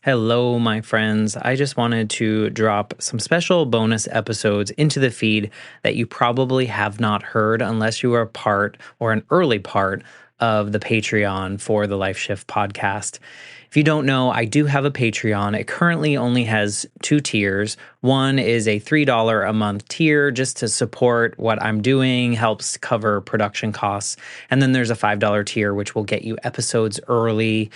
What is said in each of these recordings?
Hello, my friends. I just wanted to drop some special bonus episodes into the feed that you probably have not heard unless you are a part or an early part of the Patreon for the Life Shift podcast. If you don't know, I do have a Patreon. It currently only has two tiers. One is a $3 a month tier just to support what I'm doing, helps cover production costs. And then there's a $5 tier, which will get you episodes early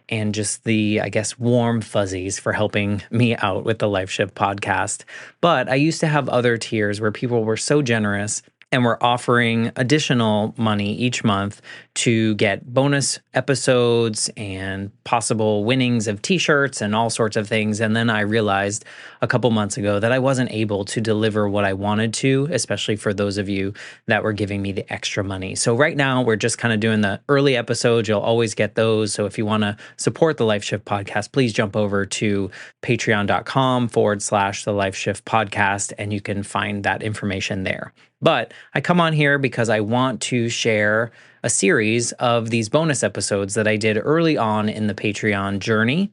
and just the, I guess, warm fuzzies for helping me out with the Life Shift podcast. But I used to have other tiers where people were so generous and were offering additional money each month to get bonus episodes and possible winnings of t-shirts and all sorts of things. And then I realized a couple months ago that I wasn't able to deliver what I wanted to, especially for those of you that were giving me the extra money. So right now we're just kind of doing the early episodes. You'll always get those. So if you want to support the Life Shift podcast, please jump over to patreon.com/the Life Shift podcast, and you can find that information there. But I come on here because I want to share a series of these bonus episodes that I did early on in the Patreon journey.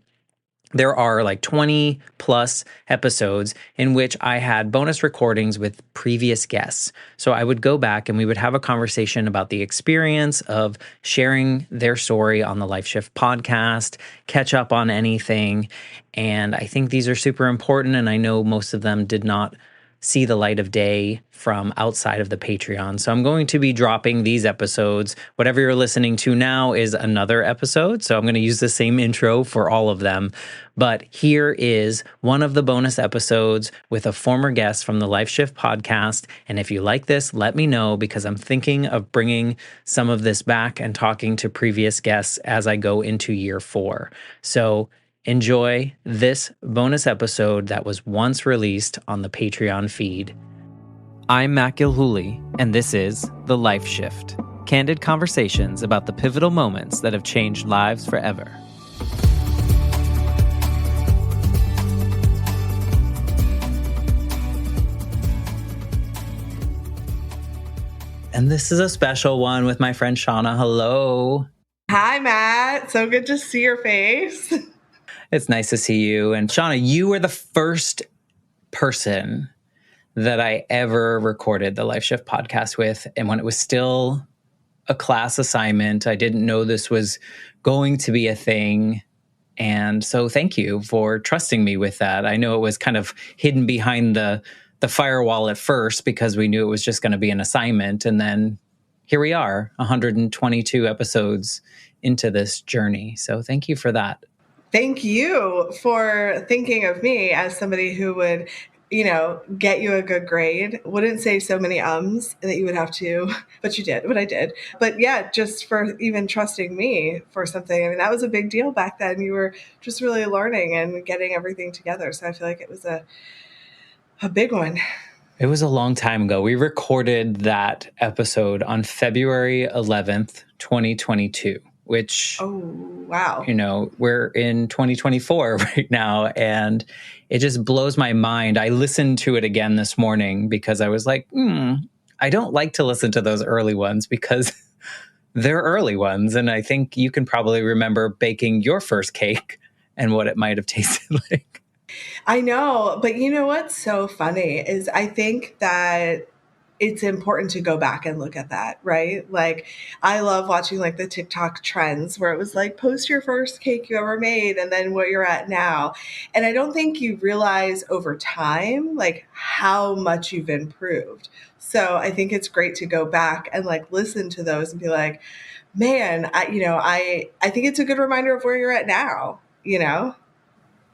There are like 20 plus episodes in which I had bonus recordings with previous guests. So I would go back and we would have a conversation about the experience of sharing their story on the Life Shift podcast, catch up on anything. And I think these are super important. And I know most of them did not see the light of day from outside of the Patreon. So I'm going to be dropping these episodes. Whatever you're listening to now is another episode. So I'm going to use the same intro for all of them. But here is one of the bonus episodes with a former guest from the Life Shift podcast. And if you like this, let me know, because I'm thinking of bringing some of this back and talking to previous guests as I go into year 4. So enjoy this bonus episode that was once released on the Patreon feed. I'm Matt Gilhooly, and this is The Life Shift, candid conversations about the pivotal moments that have changed lives forever. And this is a special one with my friend Shanna. Hello. Hi, Matt. So good to see your face. It's nice to see you. And Shanna, you were the first person that I ever recorded the Life Shift podcast with. And when it was still a class assignment, I didn't know this was going to be a thing. And so thank you for trusting me with that. I know it was kind of hidden behind the firewall at first because we knew it was just going to be an assignment. And then here we are, 122 episodes into this journey. So thank you for that. Thank you for thinking of me as somebody who would, get you a good grade. Wouldn't say so many ums that you would have to, but you did, but I did. But yeah, just for even trusting me for something. I mean, that was a big deal back then. You were just really learning and getting everything together. So I feel like it was a big one. It was a long time ago. We recorded that episode on February 11th, 2022. Which, oh, wow. We're in 2024 right now, and it just blows my mind. I listened to it again this morning because I was like, I don't like to listen to those early ones because they're early ones. And I think you can probably remember baking your first cake and what it might have tasted like. I know, but you know what's so funny is I think that it's important to go back and look at that, right? Like, I love watching like the TikTok trends where it was like, post your first cake you ever made and then what you're at now. And I don't think you realize over time, like how much you've improved. So I think it's great to go back and like listen to those and be like, man, I think it's a good reminder of where you're at now,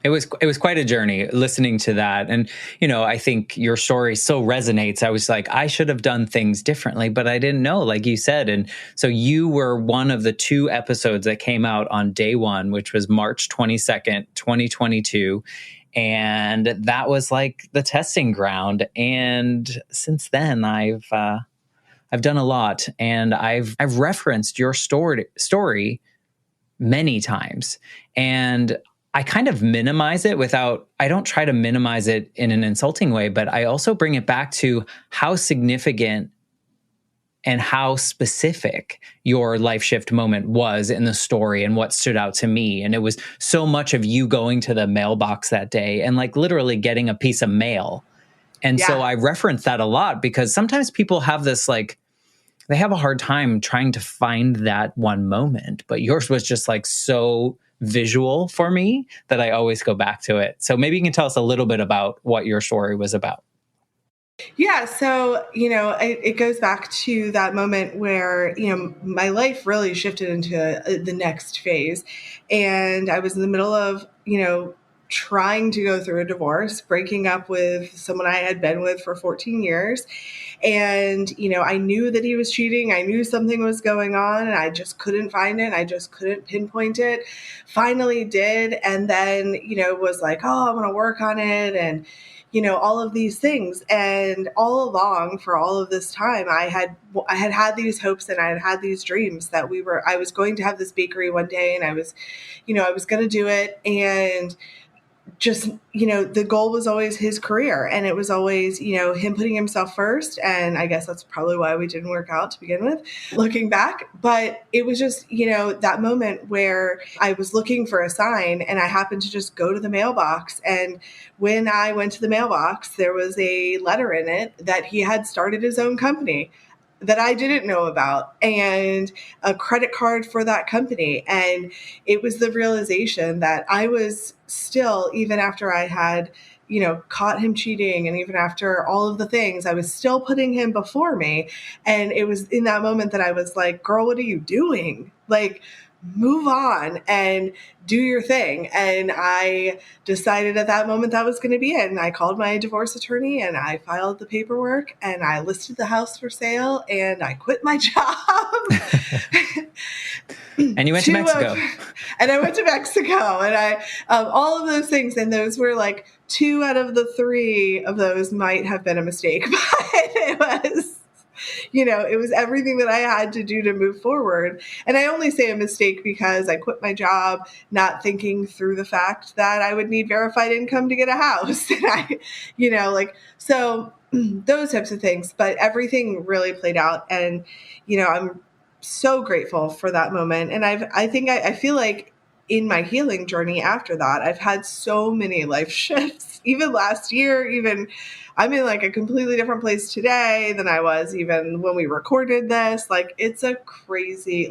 It was quite a journey listening to that. And, I think your story so resonates. I was like, I should have done things differently, but I didn't know, like you said. And so you were one of the 2 episodes that came out on day 1, which was March 22nd, 2022. And that was like the testing ground. And since then, I've done a lot, and I've referenced your story many times. And I kind of minimize it I don't try to minimize it in an insulting way, but I also bring it back to how significant and how specific your life shift moment was in the story and what stood out to me. And it was so much of you going to the mailbox that day and like literally getting a piece of mail. And so Yeah. I reference that a lot because sometimes people have this like, they have a hard time trying to find that one moment, but yours was just like so visual for me that I always go back to it. So maybe you can tell us a little bit about what your story was about. Yeah. So, it goes back to that moment where, my life really shifted into the next phase. And I was in the middle of, trying to go through a divorce, breaking up with someone I had been with for 14 years. And, I knew that he was cheating. I knew something was going on and I just couldn't find it. I just couldn't pinpoint it. Finally did. And then, was like, oh, I'm going to work on it. And, all of these things. And all along for all of this time, I had these hopes and I had these dreams that I was going to have this bakery one day and I was going to do it. And just, the goal was always his career and it was always, him putting himself first. And I guess that's probably why we didn't work out to begin with, looking back. But it was just, that moment where I was looking for a sign and I happened to just go to the mailbox. And when I went to the mailbox, there was a letter in it that he had started his own company that I didn't know about and a credit card for that company. And it was the realization that I was still, even after I had, caught him cheating and even after all of the things, I was still putting him before me. And it was in that moment that I was like, girl, what are you doing? Like, move on and do your thing. And I decided at that moment that was going to be it. And I called my divorce attorney and I filed the paperwork and I listed the house for sale and I quit my job. And you went to Mexico. And I went to Mexico and all of those things. And those were like 2 out of the 3 of those might have been a mistake, but it was everything that I had to do to move forward. And I only say a mistake because I quit my job, not thinking through the fact that I would need verified income to get a house. And so those types of things, but everything really played out. And, I'm so grateful for that moment. And I feel like in my healing journey after that, I've had so many life shifts, even last year, I'm in like a completely different place today than I was even when we recorded this. Like life is crazy.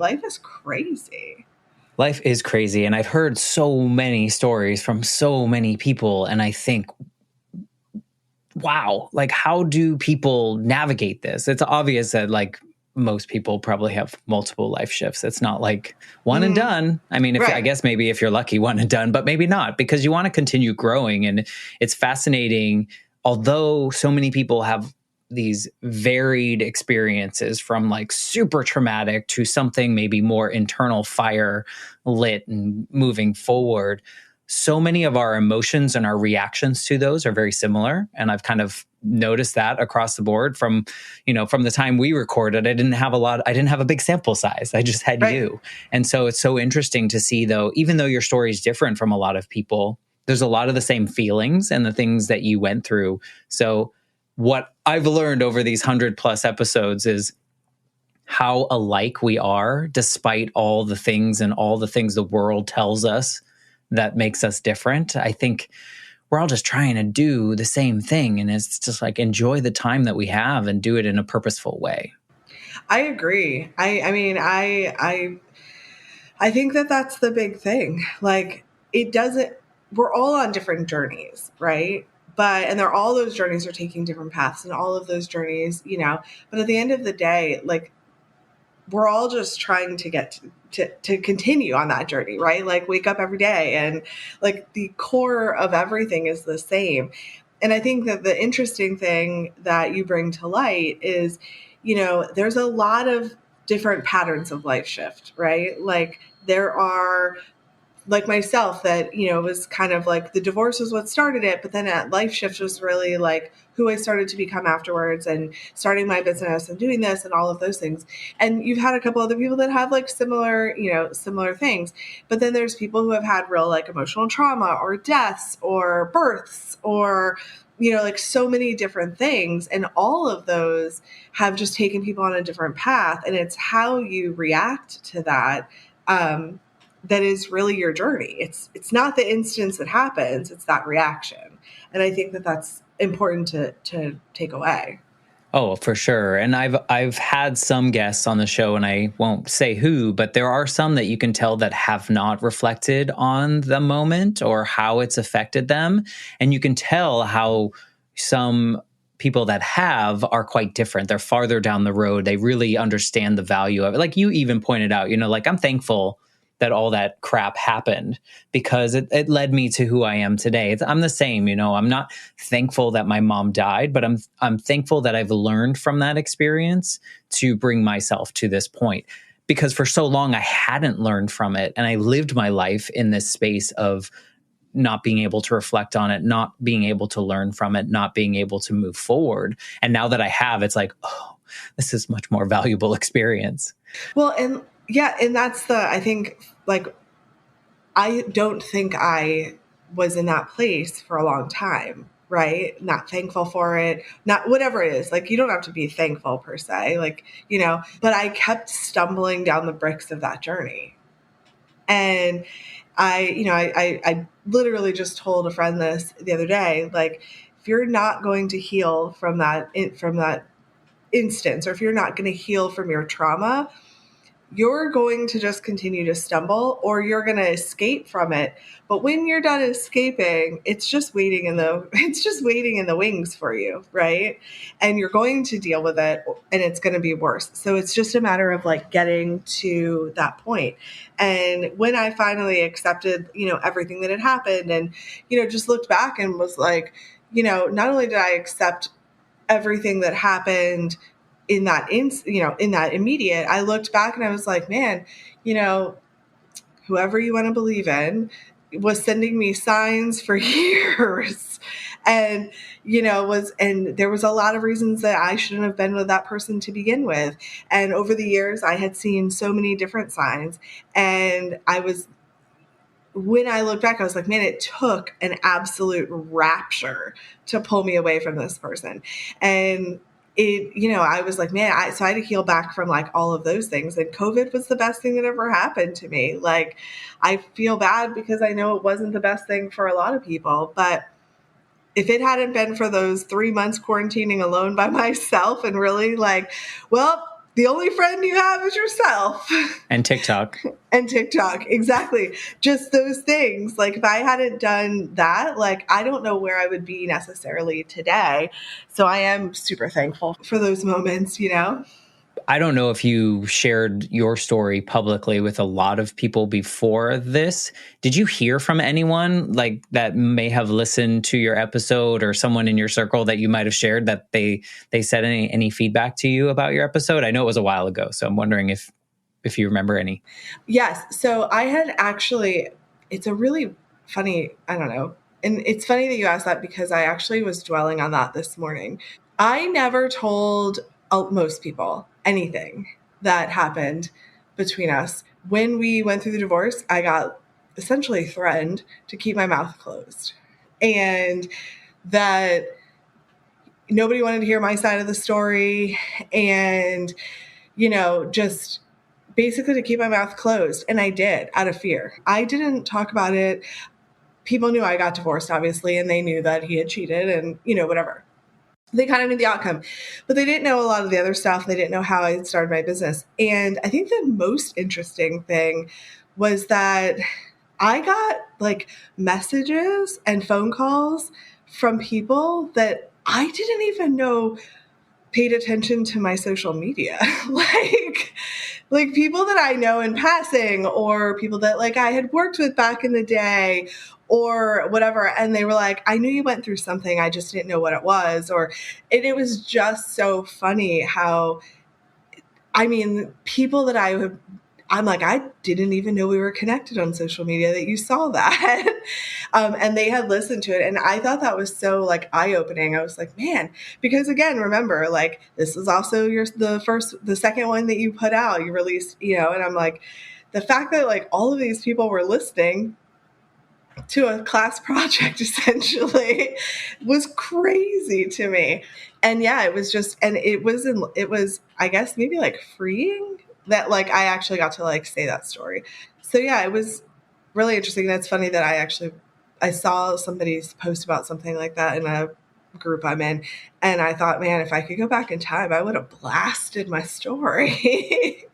Life is crazy. And I've heard so many stories from so many people. And I think, wow, like how do people navigate this? It's obvious that like most people probably have multiple life shifts. It's not like one and done. I mean, I guess maybe if you're lucky, one and done, but maybe not because you want to continue growing. And it's fascinating. Although so many people have these varied experiences from like super traumatic to something maybe more internal fire lit and moving forward, so many of our emotions and our reactions to those are very similar. And I've kind of noticed that across the board from the time we recorded. I didn't have a big sample size. I just had you. And so it's so interesting to see though, even though your story is different from a lot of people, there's a lot of the same feelings and the things that you went through. So what I've learned over these 100+ episodes is how alike we are, despite all the things the world tells us that makes us different. I think we're all just trying to do the same thing. And it's just like, enjoy the time that we have and do it in a purposeful way. I agree. I mean, I think that that's the big thing. Like we're all on different journeys, right? And all those journeys are taking different paths and all of those journeys, but at the end of the day, like we're all just trying to get to continue on that journey, right? Like wake up every day and like the core of everything is the same. And I think that the interesting thing that you bring to light is, there's a lot of different patterns of life shift, right? Like there are like myself, that, was kind of like the divorce was what started it, but then at life shift was really like who I started to become afterwards, and starting my business and doing this and all of those things. And you've had a couple other people that have like similar things. But then there's people who have had real like emotional trauma or deaths or births or, like so many different things. And all of those have just taken people on a different path. And it's how you react to that. That is really your journey. It's not the instance that happens, it's that reaction. And I think that that's important to take away. Oh, for sure. And I've had some guests on the show, and I won't say who, but there are some that you can tell that have not reflected on the moment or how it's affected them. And you can tell how some people that have are quite different. They're farther down the road. They really understand the value of it. Like you even pointed out, like I'm thankful that all that crap happened because it led me to who I am today. I'm the same, I'm not thankful that my mom died, but I'm thankful that I've learned from that experience to bring myself to this point. Because for so long I hadn't learned from it, and I lived my life in this space of not being able to reflect on it, not being able to learn from it, not being able to move forward. And now that I have, it's like, oh, this is much more valuable experience. Well, and yeah, and that's I think, like, I don't think I was in that place for a long time, right? Not thankful for it, not whatever it is. Like, you don't have to be thankful per se, like, but I kept stumbling down the bricks of that journey. And I literally just told a friend this the other day, like, if you're not going to heal from that instance, or if you're not going to heal from your trauma, you're going to just continue to stumble, or you're going to escape from it. But when you're done escaping, it's just waiting in the wings for you, right? And you're going to deal with it, and it's going to be worse. So it's just a matter of like getting to that point. And when I finally accepted, everything that had happened, and, just looked back and was like, not only did I accept everything that happened in that immediate, I looked back and I was like, man, whoever you want to believe in was sending me signs for years. And, and there was a lot of reasons that I shouldn't have been with that person to begin with. And over the years, I had seen so many different signs. And when I look back, I was like, man, it took an absolute rapture to pull me away from this person. And I was like, man, so I had to heal back from like all of those things. And COVID was the best thing that ever happened to me. Like, I feel bad because I know it wasn't the best thing for a lot of people, but if it hadn't been for those 3 months quarantining alone by myself, and really like, well, the only friend you have is yourself. And TikTok. And TikTok. Exactly. Just those things. Like, if I hadn't done that, like, I don't know where I would be necessarily today. So I am super thankful for those moments, I don't know if you shared your story publicly with a lot of people before this. Did you hear from anyone like that may have listened to your episode, or someone in your circle that you might have shared that they said any feedback to you about your episode? I know it was a while ago, so I'm wondering if you remember any. Yes. So I had actually, it's a really funny, I don't know. And it's funny that you asked that, because I actually was dwelling on that this morning. I never told most people anything that happened between us. When we went through the divorce, I got essentially threatened to keep my mouth closed, and that nobody wanted to hear my side of the story, and, just basically to keep my mouth closed. And I did, out of fear. I didn't talk about it. People knew I got divorced, obviously, and they knew that he had cheated and, whatever. They kind of knew the outcome, but they didn't know a lot of the other stuff. They didn't know how I had started my business. And I think the most interesting thing was that I got like messages and phone calls from people that I didn't even know paid attention to my social media. like people that I know in passing, or people that like I had worked with back in the day, or whatever. And they were like, I knew you went through something, I just didn't know what it was. And it was just so funny how, I mean, people that I I'm like, I didn't even know we were connected on social media, that you saw that. And they had listened to it. And I thought that was so like eye opening. I was like, man, because again, remember, like, this is also the second one that you put out, you released, and I'm like, the fact that like all of these people were listening to a class project essentially was crazy to me. And yeah, it was just, and it was, I guess, maybe like freeing that like I actually got to like say that story. So yeah, it was really interesting. That's funny that I saw somebody's post about something like that in a group I'm in, and I thought, man, if I could go back in time, I would have blasted my story.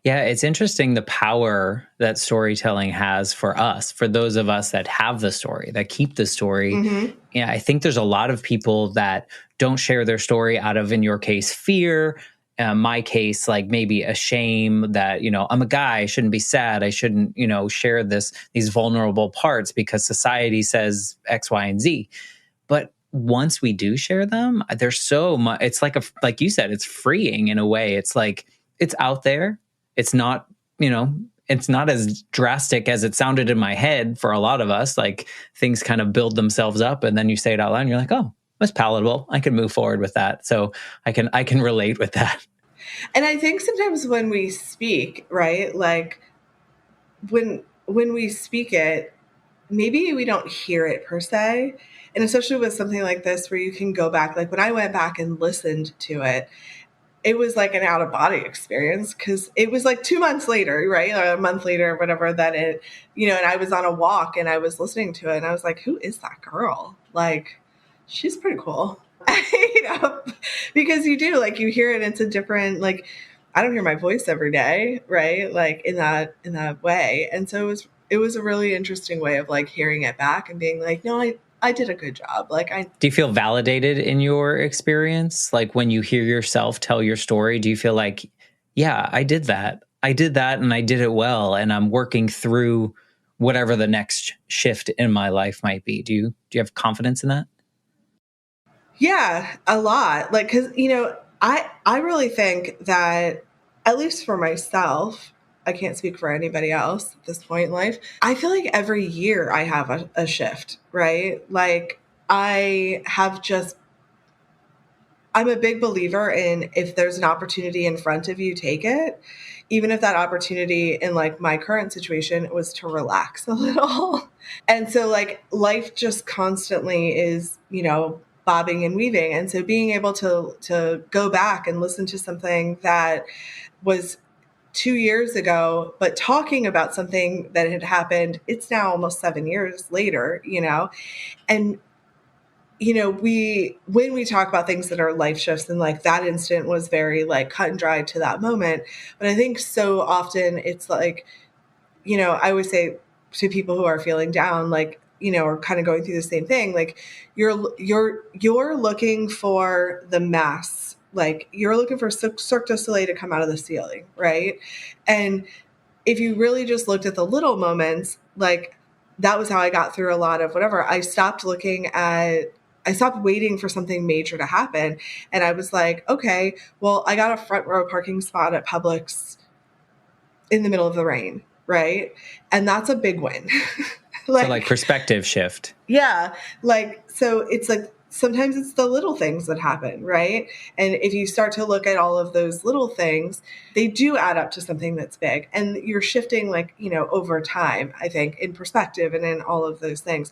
Yeah, it's interesting the power that storytelling has for us, for those of us that have the story, that keep the story. Mm-hmm. Yeah, I think there's a lot of people that don't share their story out of, in your case, fear. My case, like maybe a shame that, I'm a guy, I shouldn't be sad. I shouldn't, share these vulnerable parts because society says X, Y, and Z. But once we do share them, there's so much, it's like you said, it's freeing in a way. It's like, it's out there. It's not, it's not as drastic as it sounded in my head for a lot of us. Like things kind of build themselves up and then you say it out loud and you're like, oh, that's palatable. I can move forward with that. So I can relate with that. And I think sometimes when we speak, right, like when we speak it, maybe we don't hear it per se. And especially with something like this where you can go back, like when I went back and listened to it, it was like an out of body experience because it was like 2 months later, right? Or a month later, or whatever that and I was on a walk and I was listening to it and I was like, who is that girl? Like, she's pretty cool. Because you do, like, you hear it, it's a different, like, I don't hear my voice every day, right? Like in that way. And so it was a really interesting way of like hearing it back and being like, no, I did a good job. Like Do you feel validated in your experience? Like when you hear yourself tell your story, do you feel like, yeah, I did that. I did that and I did it well. And I'm working through whatever the next shift in my life might be. Do you have confidence in that? Yeah, a lot. Like, cause I really think that, at least for myself, I can't speak for anybody else at this point in life. I feel like every year I have a shift, right? Like I'm a big believer in, if there's an opportunity in front of you, take it. Even if that opportunity in like my current situation was to relax a little. And so like life just constantly is, bobbing and weaving. And so being able to go back and listen to something that was 2 years ago, but talking about something that had happened, it's now almost 7 years later, and when we talk about things that are life shifts, and like that instant was very like cut and dried to that moment. But I think so often it's like, I always say to people who are feeling down, like, or kind of going through the same thing, like you're looking for the mass, like you're looking for Cirque du Soleil to come out of the ceiling, right? And if you really just looked at the little moments, like that was how I got through a lot of whatever. I stopped waiting for something major to happen. And I was like, okay, well, I got a front row parking spot at Publix in the middle of the rain, right? And that's a big win. So like perspective shift. Yeah. Like, so it's like, sometimes it's the little things that happen, right? And if you start to look at all of those little things, they do add up to something that's big. And you're shifting like, over time, I think, in perspective and in all of those things.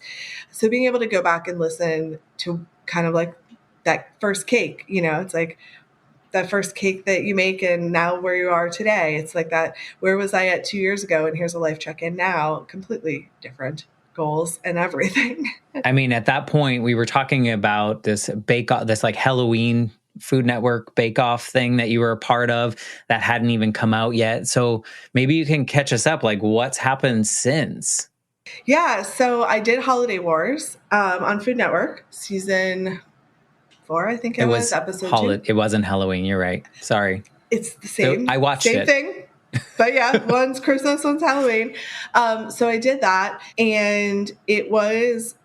So being able to go back and listen to kind of like that first cake, it's like that first cake that you make and now where you are today. It's like that, where was I at 2 years ago? And here's a life check-in now, completely different goals and everything. I mean, at that point, we were talking about this this like Halloween Food Network bake-off thing that you were a part of that hadn't even come out yet. So maybe you can catch us up, like what's happened since? Yeah, so I did Holiday Wars on Food Network, season 4, I think it was episode 2. It wasn't Halloween, you're right. Sorry. It's the same. So I watched same it. Thing. But yeah, one's Christmas, one's Halloween. So I did that, and it was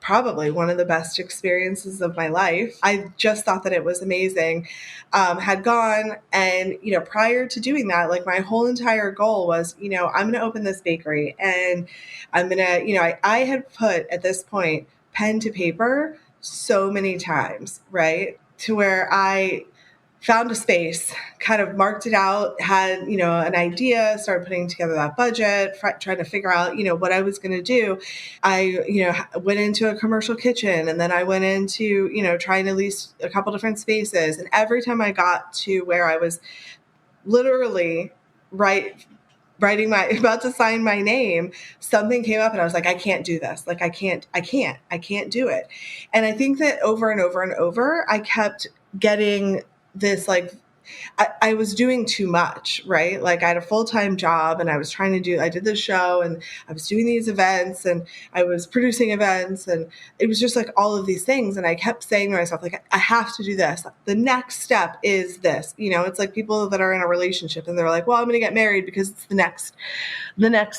probably one of the best experiences of my life. I just thought that it was amazing. Had gone and, prior to doing that, like my whole entire goal was, I'm going to open this bakery and I'm going to, I had put at this point pen to paper so many times, right? To where I found a space, kind of marked it out, had, an idea, started putting together that budget, trying to figure out, what I was going to do. I, went into a commercial kitchen and then I went into, trying to lease a couple different spaces. And every time I got to where I was literally writing my about to sign my name, something came up and I was like, I can't do this. Like, I can't do it. And I think that over and over and over, I kept getting this, like, I was doing too much, right? Like I had a full-time job and I did this show and I was doing these events and I was producing events and it was just like all of these things. And I kept saying to myself, like, I have to do this. The next step is this. It's like people that are in a relationship and they're like, well, I'm going to get married because it's the next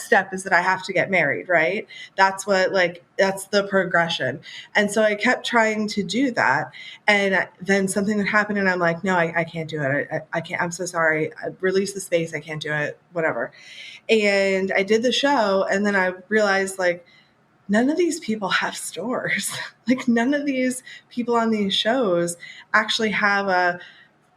step is that I have to get married, right? That's the progression. And so I kept trying to do that. And then something would happen and I'm like, no, I can't do it. I can't, I'm so sorry. I release the space. I can't do it, whatever. And I did the show. And then I realized, like, none of these people have stores. Like, none of these people on these shows actually have a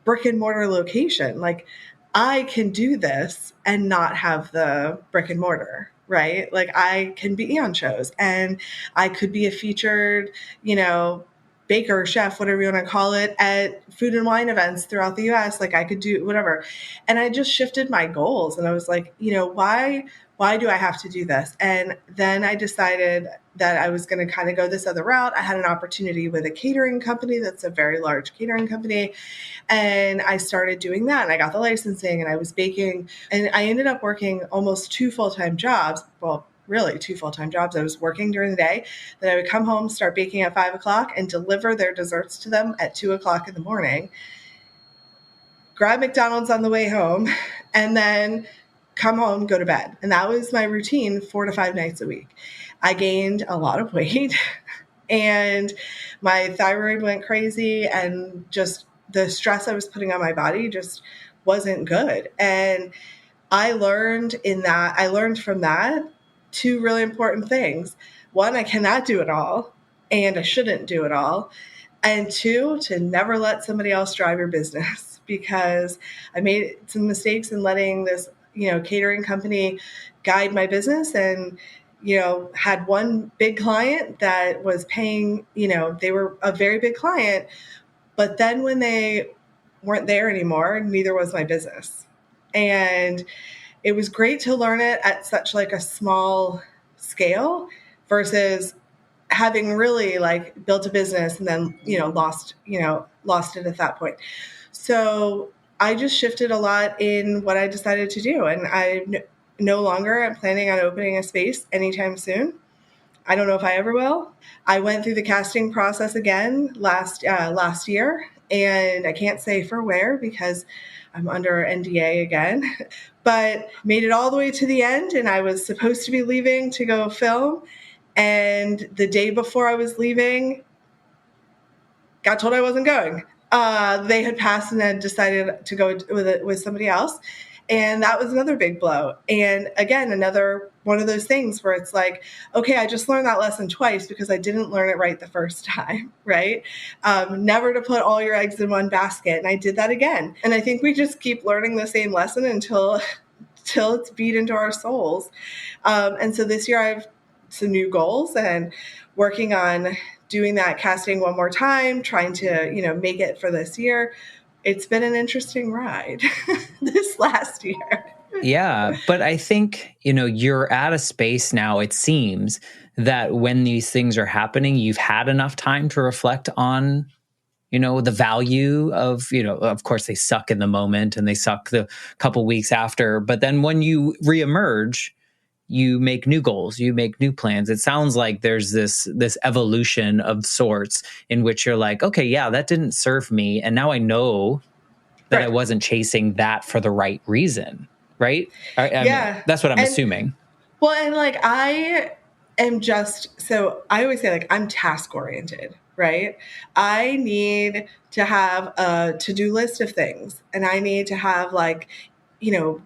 brick and mortar location. Like, I can do this and not have the brick and mortar, right? Like, I can be on shows and I could be a featured, baker, chef, whatever you want to call it, at food and wine events throughout the US. Like, I could do whatever. And I just shifted my goals and I was like, why do I have to do this? And then I decided that I was going to kind of go this other route. I had an opportunity with a catering company that's a very large catering company. And I started doing that and I got the licensing and I was baking and I ended up working almost 2 full-time jobs. Well, really 2 full-time jobs. I was working during the day. Then I would come home, start baking at 5 o'clock and deliver their desserts to them at 2 o'clock in the morning, grab McDonald's on the way home, and then come home, go to bed. And that was my routine 4 to 5 nights a week. I gained a lot of weight and my thyroid went crazy and just the stress I was putting on my body just wasn't good. And I learned from that 2 really important things. One, I cannot do it all and I shouldn't do it all. And 2, to never let somebody else drive your business, because I made some mistakes in letting this, catering company guide my business and, had one big client that was paying, they were a very big client, but then when they weren't there anymore, neither was my business. And it was great to learn it at such like a small scale versus having really like built a business and then, lost it at that point. So I just shifted a lot in what I decided to do. And no longer am planning on opening a space anytime soon. I don't know if I ever will. I went through the casting process again last year, and I can't say for where because I'm under NDA again, but made it all the way to the end, and I was supposed to be leaving to go film. And the day before I was leaving, got told I wasn't going. They had passed and had decided to go with somebody else. And that was another big blow. And again, another one of those things where it's like, okay, I just learned that lesson twice because I didn't learn it right the first time, right? Never to put all your eggs in one basket. And I did that again. And I think we just keep learning the same lesson until it's beat into our souls. And so this year I have some new goals and working on doing that casting one more time, trying to, make it for this year. It's been an interesting ride this last year. Yeah, but I think, you're at a space now, it seems, that when these things are happening, you've had enough time to reflect on, the value of course they suck in the moment and they suck the couple weeks after, but then when you reemerge, you make new goals, you make new plans. It sounds like there's this evolution of sorts in which you're like, okay, yeah, that didn't serve me. And now I know that I wasn't chasing that for the right reason. Right? I mean, that's what I'm assuming. Well, and like am just, so I always say, like, I'm task oriented, right? I need to have a to-do list of things, and I need to have, like,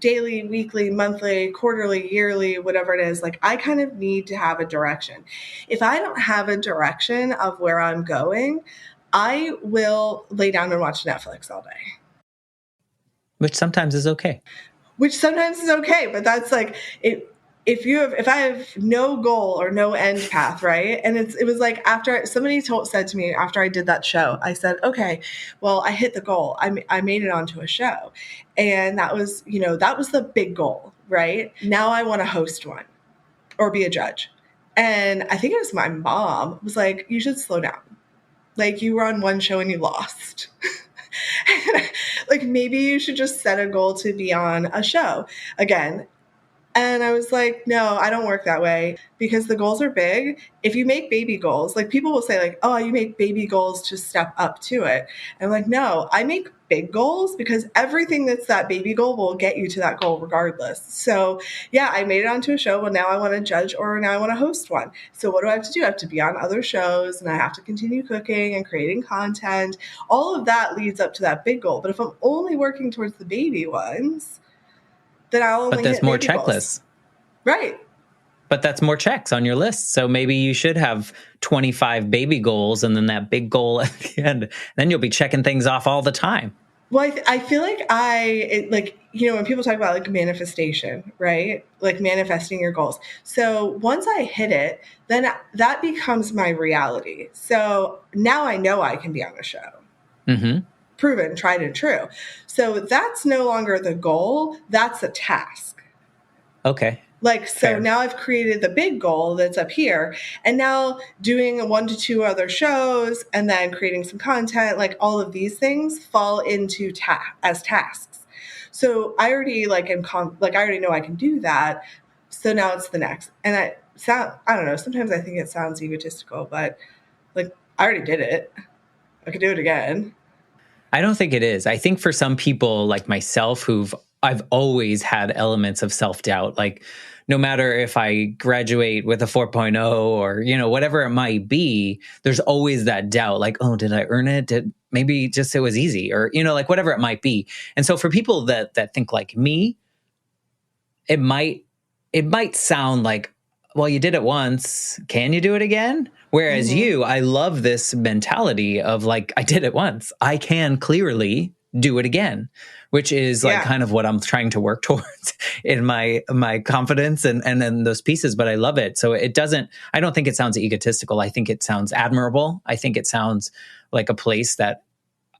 daily, weekly, monthly, quarterly, yearly, whatever it is. Like, I kind of need to have a direction. If I don't have a direction of where I'm going, I will lay down and watch Netflix all day. Which sometimes is okay. Which sometimes is okay, but that's like it. If I have no goal or no end path, right? And it was like, after somebody said to me after I did that show, I said, okay, well, I hit the goal. I made it onto a show, and that was the big goal, right? Now I want to host one or be a judge. And I think it was my mom was like, you should slow down. Like, you were on one show and you lost. Like, maybe you should just set a goal to be on a show again. And I was like, no, I don't work that way, because the goals are big. If you make baby goals, like, people will say, like, oh, you make baby goals to step up to it. And I'm like, no, I make big goals, because everything that's that baby goal will get you to that goal regardless. So yeah, I made it onto a show. Well, now I want to judge, or now I want to host one. So what do I have to do? I have to be on other shows, and I have to continue cooking and creating content. All of that leads up to that big goal. But if I'm only working towards the baby ones, then I'll only But there's hit more baby checklists. Goals. Right. But that's more checks on your list. So maybe you should have 25 baby goals and then that big goal at the end. Then you'll be checking things off all the time. Well, I feel like when people talk about, like, manifestation, right? Like, manifesting your goals. So once I hit it, then that becomes my reality. So now I know I can be on a show. Mm-hmm. Proven, tried and true. So that's no longer the goal. That's a task. Okay. Like, so Fair. now I've created the big goal that's up here, and now doing 1 to 2 other shows and then creating some content, like, all of these things fall into as tasks. So I already I already know I can do that. So now it's the next. And I don't know, sometimes I think it sounds egotistical, but, like, I already did it. I could do it again. I don't think it is. I think for some people like myself I've always had elements of self-doubt. Like, no matter if I graduate with a 4.0 or, whatever it might be, there's always that doubt. Like, oh, did I earn it? Maybe just it was easy, or, like, whatever it might be. And so for people that think like me, it might sound like, well, you did it once. Can you do it again? Whereas I love this mentality of, like, I did it once. I can clearly do it again, which is like kind of what I'm trying to work towards in my confidence and then those pieces. But I love it. So I don't think it sounds egotistical. I think it sounds admirable. I think it sounds like a place that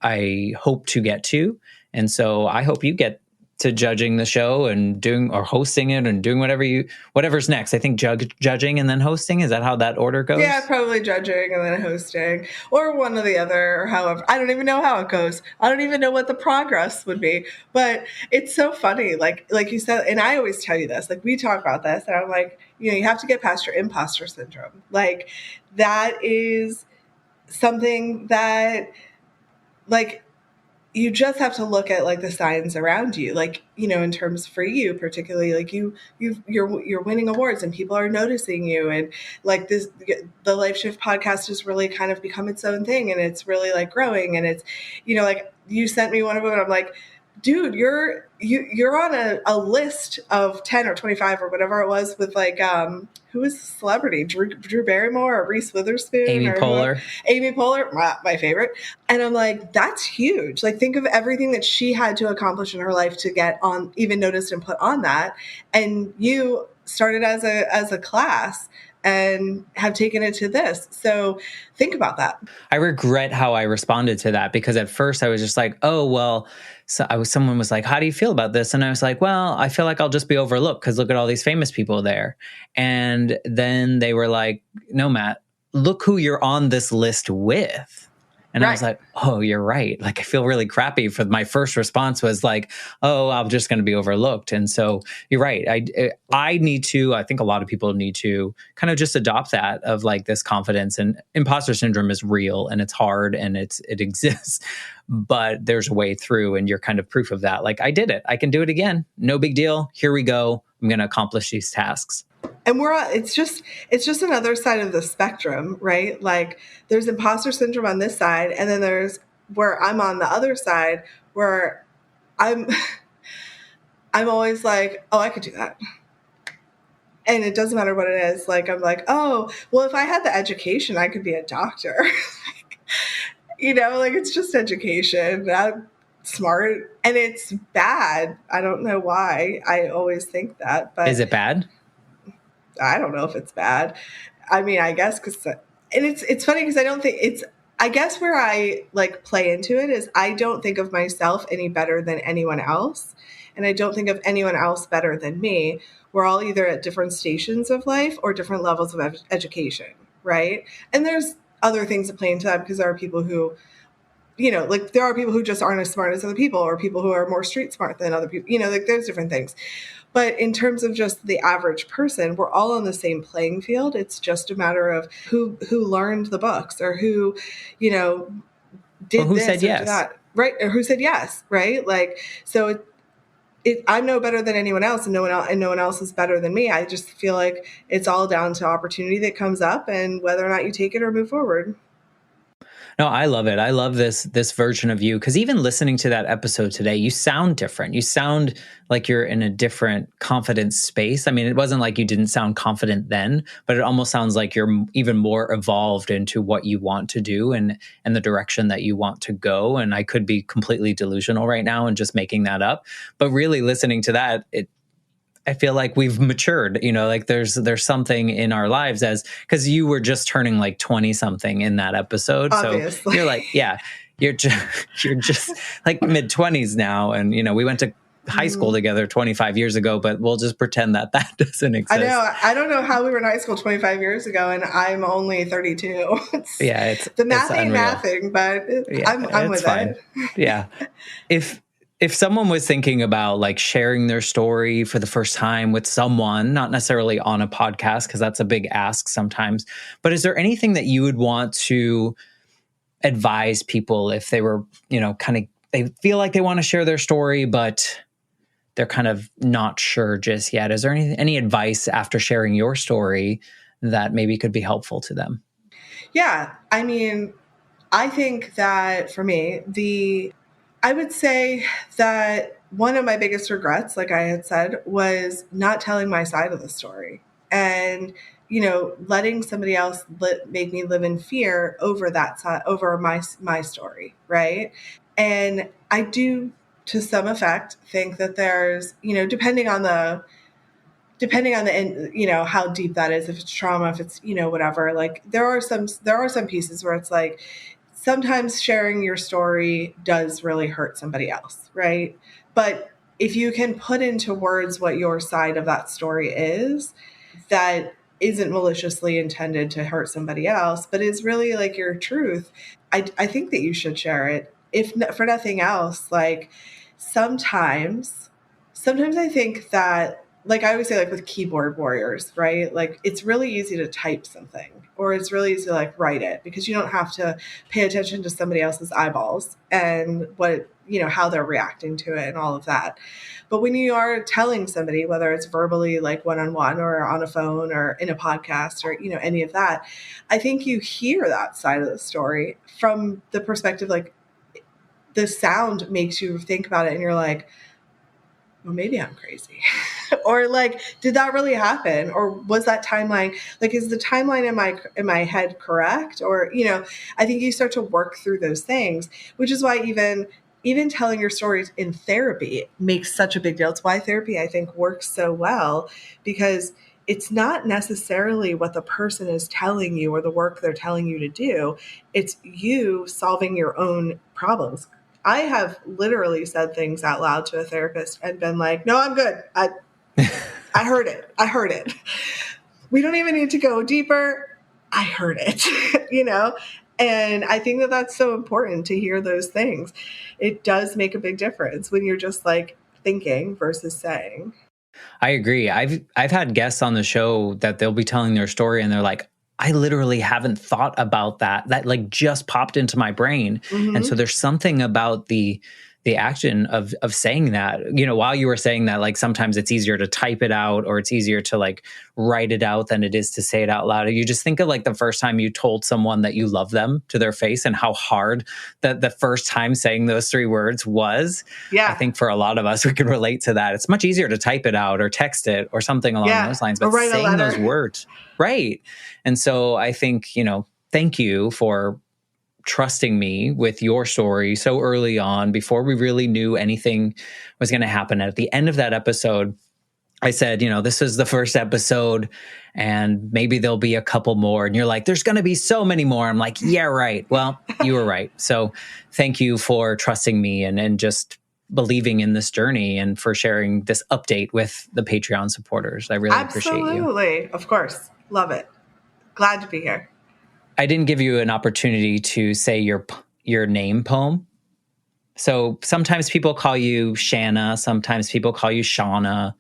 I hope to get to. And so I hope you get to judging the show and doing or hosting it and doing whatever's next. I think judging and then hosting. Is that how that order goes? Yeah, probably judging and then hosting, or one or the other, or however. I don't even know how it goes. I don't even know what the progress would be. But it's so funny, like you said, and I always tell you this. Like, we talk about this, and I'm like, you have to get past your imposter syndrome. Like, that is something that, like, you just have to look at, like, the signs around you, like, in terms for you particularly, like, you're winning awards and people are noticing you, and, like, the Life Shift podcast has really kind of become its own thing, and it's really, like, growing, and it's, like, you sent me one of them, and I'm like, dude, you're on a list of 10 or 25 or whatever it was with, like, who was the celebrity? Drew Barrymore or Reese Witherspoon? Amy Poehler. Amy Poehler, my favorite. And I'm like, that's huge. Like, think of everything that she had to accomplish in her life to get on, even noticed and put on that. And you started as a class and have taken it to this. So think about that. I regret how I responded to that, because at first I was just like, oh, well, someone was like, how do you feel about this? And I was like, well, I feel like I'll just be overlooked because look at all these famous people there. And then they were like, no, Matt, look who you're on this list with. And I was like, oh, you're right. Like, I feel really crappy. For my first response was like, oh, I'm just going to be overlooked. And so you're right. I think a lot of people need to kind of just adopt that, of, like, this confidence. And imposter syndrome is real and it's hard and it exists, but there's a way through, and you're kind of proof of that. Like, I did it. I can do it again. No big deal. Here we go. I'm going to accomplish these tasks. And it's just another side of the spectrum, right? Like there's imposter syndrome on this side, and then there's where I'm on the other side where I'm I'm always like, oh, I could do that. And it doesn't matter what it is. Like I'm like, oh, well, if I had the education, I could be a doctor. Like it's just education. I'm smart. And it's bad. I don't know why. I always think that, Is but it bad? I don't know if it's bad. I mean, I guess and it's funny because I don't think it's, I guess where I like play into it is I don't think of myself any better than anyone else. And I don't think of anyone else better than me. We're all either at different stations of life or different levels of education, right? And there's other things that play into that because there are people who, like there are people who just aren't as smart as other people or people who are more street smart than other people, like there's different things. But in terms of just the average person, we're all on the same playing field. It's just a matter of who learned the books or who, Or did who this said or did yes? that, right? Or who said yes, right? Like, so I'm no better than anyone else, and no one else is better than me. I just feel like it's all down to opportunity that comes up and whether or not you take it or move forward. No, I love it. I love this version of you because even listening to that episode today, you sound different. You sound like you're in a different confident space. I mean, it wasn't like you didn't sound confident then, but it almost sounds like you're even more evolved into what you want to do and the direction that you want to go. And I could be completely delusional right now and just making that up, but really listening to that, I feel like we've matured, like there's something in our lives because you were just turning like 20 something in that episode. Obviously. So you're like, yeah, you're just like mid 20s now. And, we went to high school together 25 years ago, but we'll just pretend that doesn't exist. I know. I don't know how we were in high school 25 years ago and I'm only 32. It's the math ain't unreal. mathing, but I'm with fine. it. Yeah. If someone was thinking about like sharing their story for the first time with someone, not necessarily on a podcast, because that's a big ask sometimes, but is there anything that you would want to advise people if they were, they feel like they want to share their story, but they're kind of not sure just yet? Is there any advice after sharing your story that maybe could be helpful to them? Yeah. I mean, I think that for me, I would say that one of my biggest regrets, like I had said, was not telling my side of the story and, letting somebody else make me live in fear over that side, over my story. Right. And I do, to some effect, think that there's, depending on the, how deep that is, if it's trauma, if it's, whatever, like there are some pieces where it's like, sometimes sharing your story does really hurt somebody else, right? But if you can put into words what your side of that story is, that isn't maliciously intended to hurt somebody else, but is really like your truth, I think that you should share it. If for nothing else, like sometimes I think that, like I always say, like with keyboard warriors, right? Like it's really easy to type something or it's really easy to like write it because you don't have to pay attention to somebody else's eyeballs and what, how they're reacting to it and all of that. But when you are telling somebody, whether it's verbally, like one-on-one or on a phone or in a podcast or, any of that, I think you hear that side of the story from the perspective, like the sound makes you think about it and you're like, well, maybe I'm crazy. Or like, did that really happen? Or was that timeline, like, is the timeline in my head correct? Or, I think you start to work through those things, which is why even telling your stories in therapy makes such a big deal. It's why therapy, I think, works so well, because it's not necessarily what the person is telling you or the work they're telling you to do. It's you solving your own problems. I have literally said things out loud to a therapist and been like, no, I'm good. I heard it. I heard it. We don't even need to go deeper. I heard it, And I think that that's so important to hear those things. It does make a big difference when you're just like thinking versus saying. I agree. I've had guests on the show that they'll be telling their story and they're like, I literally haven't thought about that. That like just popped into my brain. Mm-hmm. And so there's something about the the action of saying that, while you were saying that, like sometimes it's easier to type it out or it's easier to like write it out than it is to say it out loud. You just think of like the first time you told someone that you love them to their face and how hard that the first time saying those 3 words was. Yeah. I think for a lot of us, we can relate to that. It's much easier to type it out or text it or something along those lines, but saying those words. Right. And so I think, thank you for trusting me with your story so early on before we really knew anything was going to happen. At the end of that episode, I said, this is the first episode and maybe there'll be a couple more. And you're like, there's going to be so many more. I'm like, yeah, right. Well, you were right. So thank you for trusting me and just believing in this journey and for sharing this update with the Patreon supporters. I really appreciate you. Absolutely. Of course. Love it. Glad to be here. I didn't give you an opportunity to say your name poem. So sometimes people call you Shanna. Sometimes people call you Shauna.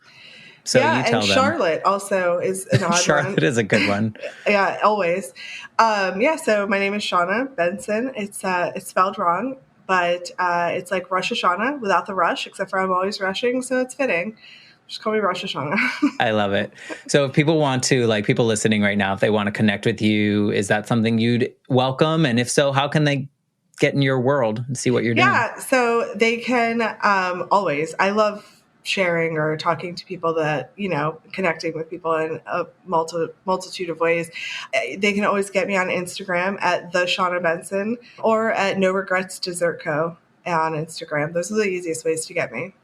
So you tell them. Charlotte also is an odd Charlotte one. is a good one. Yeah, always. So my name is Shanna Benson. It's spelled wrong, but it's like Rosh Hashanah without the rush, except for I'm always rushing, so it's fitting. Just call me Rosh Hashanah. I love it. So if people want to, like people listening right now, if they want to connect with you, is that something you'd welcome? And if so, how can they get in your world and see what you're doing? Yeah, so they can always. I love sharing or talking to people that, connecting with people in a multitude of ways. They can always get me on Instagram at the Shanna Benson or at No Regrets Dessert Co. on Instagram. Those are the easiest ways to get me.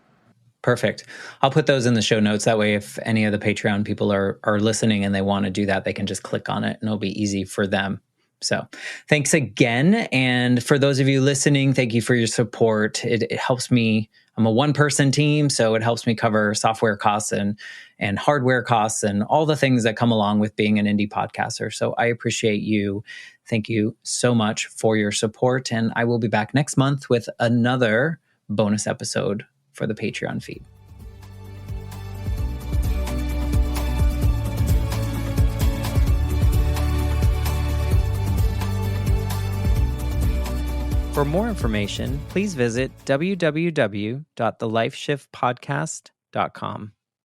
Perfect. I'll put those in the show notes. That way, if any of the Patreon people are listening and they want to do that, they can just click on it and it'll be easy for them. So thanks again. And for those of you listening, thank you for your support. It helps me. I'm a one-person team, so it helps me cover software costs and hardware costs and all the things that come along with being an indie podcaster. So I appreciate you. Thank you so much for your support. And I will be back next month with another bonus episode for the Patreon feed. For more information, please visit www.thelifeshiftpodcast.com.